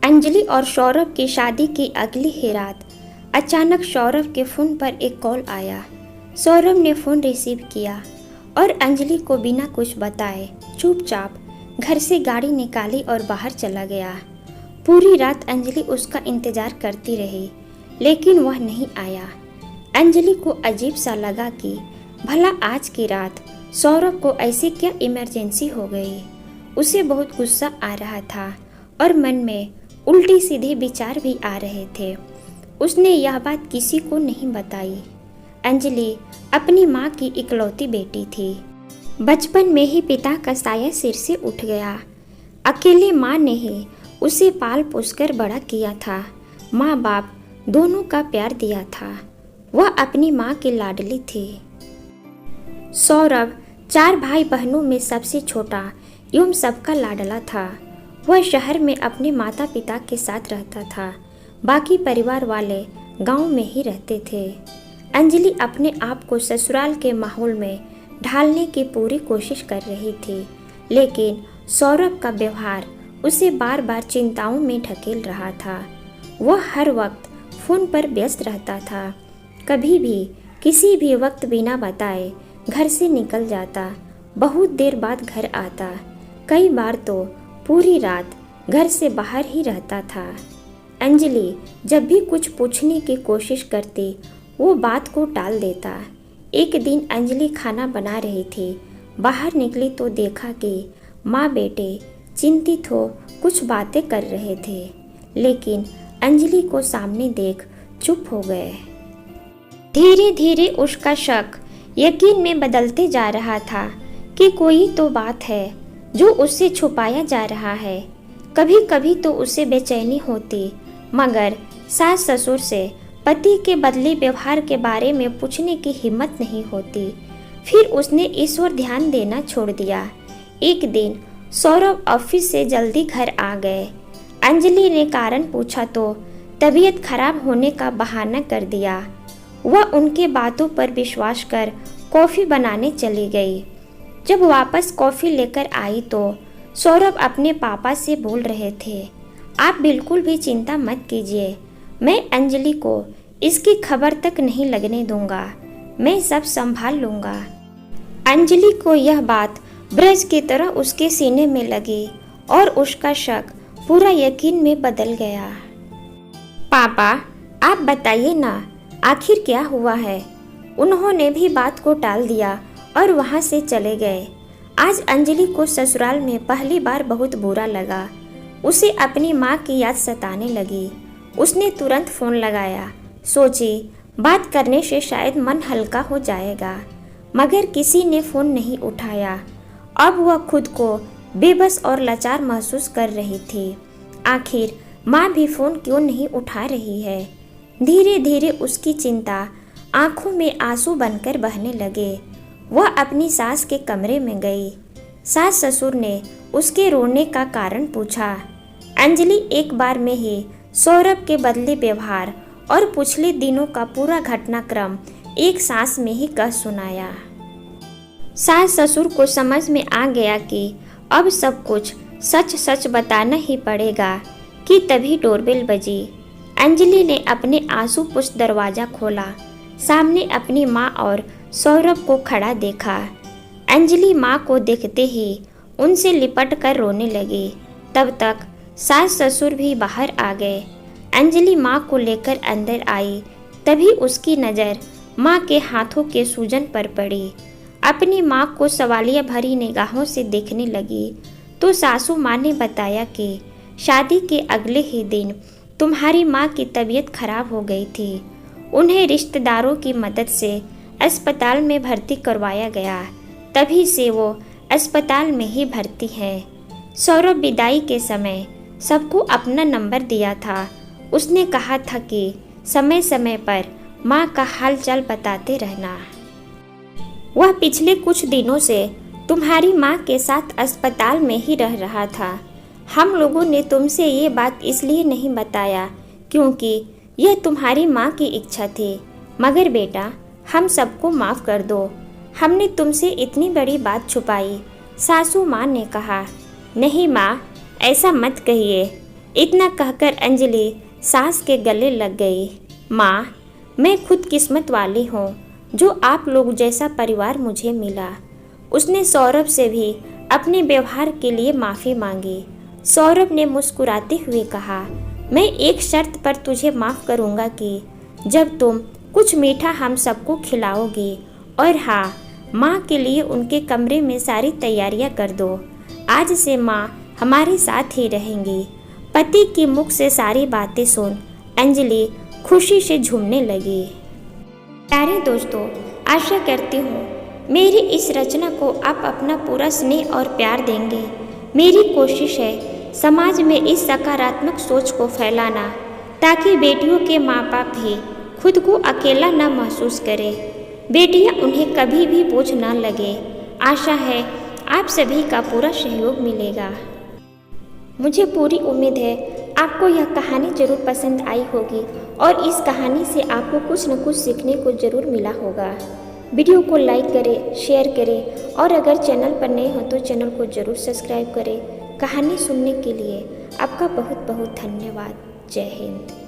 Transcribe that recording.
अंजलि और सौरभ की शादी की अगली ही रात अचानक सौरभ के फ़ोन पर एक कॉल आया। सौरभ ने फ़ोन रिसीव किया और अंजलि को बिना कुछ बताए चुपचाप घर से गाड़ी निकाली और बाहर चला गया। पूरी रात अंजलि उसका इंतज़ार करती रही, लेकिन वह नहीं आया। अंजलि को अजीब सा लगा कि भला आज की रात सौरभ को ऐसी क्या इमरजेंसी हो गई। उसे बहुत गुस्सा आ रहा था और मन में उल्टी सीधे विचार भी आ रहे थे। उसने यह बात किसी को नहीं बताई। अंजलि अपनी माँ की इकलौती बेटी थी। बचपन में ही पिता का साया सिर से उठ गया। अकेले माँ ने ही उसे पाल पोसकर बड़ा किया था। माँ बाप दोनों का प्यार दिया था। वह अपनी माँ की लाडली थी। सौरभ 4 भाई बहनों में सबसे छोटा एवं सबका लाडला था। वह शहर में अपने माता पिता के साथ रहता था। बाकी परिवार वाले गांव में ही रहते थे। अंजलि अपने आप को ससुराल के माहौल में ढालने की पूरी कोशिश कर रही थी, लेकिन सौरभ का व्यवहार उसे बार बार चिंताओं में ढकेल रहा था। वह हर वक्त फ़ोन पर व्यस्त रहता था। कभी भी किसी भी वक्त बिना बताए घर से निकल जाता, बहुत देर बाद घर आता। कई बार तो पूरी रात घर से बाहर ही रहता था। अंजलि जब भी कुछ पूछने की कोशिश करती, वो बात को टाल देता। एक दिन अंजलि खाना बना रही थी। बाहर निकली तो देखा कि माँ बेटे चिंतित हो कुछ बातें कर रहे थे, लेकिन अंजलि को सामने देख चुप हो गए। धीरे धीरे उसका शक यकीन में बदलते जा रहा था कि कोई तो बात है जो उससे छुपाया जा रहा है। कभी कभी तो उसे बेचैनी होती, मगर सास ससुर से पति के बदले व्यवहार के बारे में पूछने की हिम्मत नहीं होती। फिर उसने इस ओर ध्यान देना छोड़ दिया। एक दिन सौरभ ऑफिस से जल्दी घर आ गए। अंजलि ने कारण पूछा तो तबीयत खराब होने का बहाना कर दिया। वह उनके बातों पर विश्वास कर कॉफ़ी बनाने चली गई। जब वापस कॉफ़ी लेकर आई तो सौरभ अपने पापा से बोल रहे थे, आप बिल्कुल भी चिंता मत कीजिए, मैं अंजलि को इसकी खबर तक नहीं लगने दूंगा, मैं सब संभाल लूंगा। अंजलि को यह बात ब्रज की तरह उसके सीने में लगी और उसका शक पूरा यकीन में बदल गया। पापा आप बताइए ना, आखिर क्या हुआ है। उन्होंने भी बात को टाल दिया और वहाँ से चले गए। आज अंजलि को ससुराल में पहली बार बहुत बुरा लगा। उसे अपनी माँ की याद सताने लगी। उसने तुरंत फ़ोन लगाया, सोची बात करने से शायद मन हल्का हो जाएगा, मगर किसी ने फ़ोन नहीं उठाया। अब वह खुद को बेबस और लाचार महसूस कर रही थी। आखिर माँ भी फ़ोन क्यों नहीं उठा रही है। धीरे धीरे उसकी चिंता आंखों में आंसू बनकर बहने लगे। वह अपनी सास के कमरे में गई। सास ससुर ने उसके रोने का कारण पूछा। अंजलि एक बार में ही सौरभ के बदले व्यवहार और पिछले दिनों का पूरा घटनाक्रम एक सांस में ही कह सुनाया। सास ससुर को समझ में आ गया कि अब सब कुछ सच सच बताना ही पड़ेगा कि तभी डोरबेल बजी। अंजलि ने अपने आंसू पुष्ट दरवाज़ा खोला। सामने अपनी माँ और सौरभ को खड़ा देखा। अंजलि माँ को देखते ही उनसे लिपट कर रोने लगी। तब तक सास ससुर भी बाहर आ गए। अंजलि माँ को लेकर अंदर आई, तभी उसकी नज़र माँ के हाथों के सूजन पर पड़ी। अपनी माँ को सवालिया भरी निगाहों से देखने लगी तो सासू माँ ने बताया कि शादी के अगले ही दिन तुम्हारी माँ की तबीयत खराब हो गई थी। उन्हें रिश्तेदारों की मदद से अस्पताल में भर्ती करवाया गया, तभी से वो अस्पताल में ही भर्ती है। सौरभ विदाई के समय सबको अपना नंबर दिया था। उसने कहा था कि समय समय पर माँ का हाल चाल बताते रहना। वह पिछले कुछ दिनों से तुम्हारी माँ के साथ अस्पताल में ही रह रहा था। हम लोगों ने तुमसे ये बात इसलिए नहीं बताया क्योंकि यह तुम्हारी माँ की इच्छा थी, मगर बेटा हम सबको माफ़ कर दो, हमने तुमसे इतनी बड़ी बात छुपाई। सासू माँ ने कहा, नहीं माँ ऐसा मत कहिए, इतना कहकर अंजलि सास के गले लग गई। माँ, मैं खुद किस्मत वाली हूँ जो आप लोग जैसा परिवार मुझे मिला। उसने सौरभ से भी अपने व्यवहार के लिए माफ़ी मांगी। सौरभ ने मुस्कुराते हुए कहा, मैं एक शर्त पर तुझे माफ़ करूँगा कि जब तुम कुछ मीठा हम सबको खिलाओगी। और हाँ, माँ के लिए उनके कमरे में सारी तैयारियाँ कर दो। आज से माँ हमारे साथ ही रहेंगी। पति की मुख से सारी बातें सुन अंजलि खुशी से झूमने लगी। प्यारे दोस्तों, आशा करती हूँ मेरी इस रचना को आप अपना पूरा स्नेह और प्यार देंगे। मेरी कोशिश है समाज में इस सकारात्मक सोच को फैलाना, ताकि बेटियों के माँ बाप भी खुद को अकेला न महसूस करें। बेटियाँ उन्हें कभी भी बोझ न लगे। आशा है आप सभी का पूरा सहयोग मिलेगा। मुझे पूरी उम्मीद है आपको यह कहानी जरूर पसंद आई होगी और इस कहानी से आपको कुछ न कुछ सीखने को जरूर मिला होगा। वीडियो को लाइक करें, शेयर करें और अगर चैनल पर नए हो तो चैनल को जरूर सब्सक्राइब करें। कहानी सुनने के लिए आपका बहुत बहुत धन्यवाद। जय हिंद।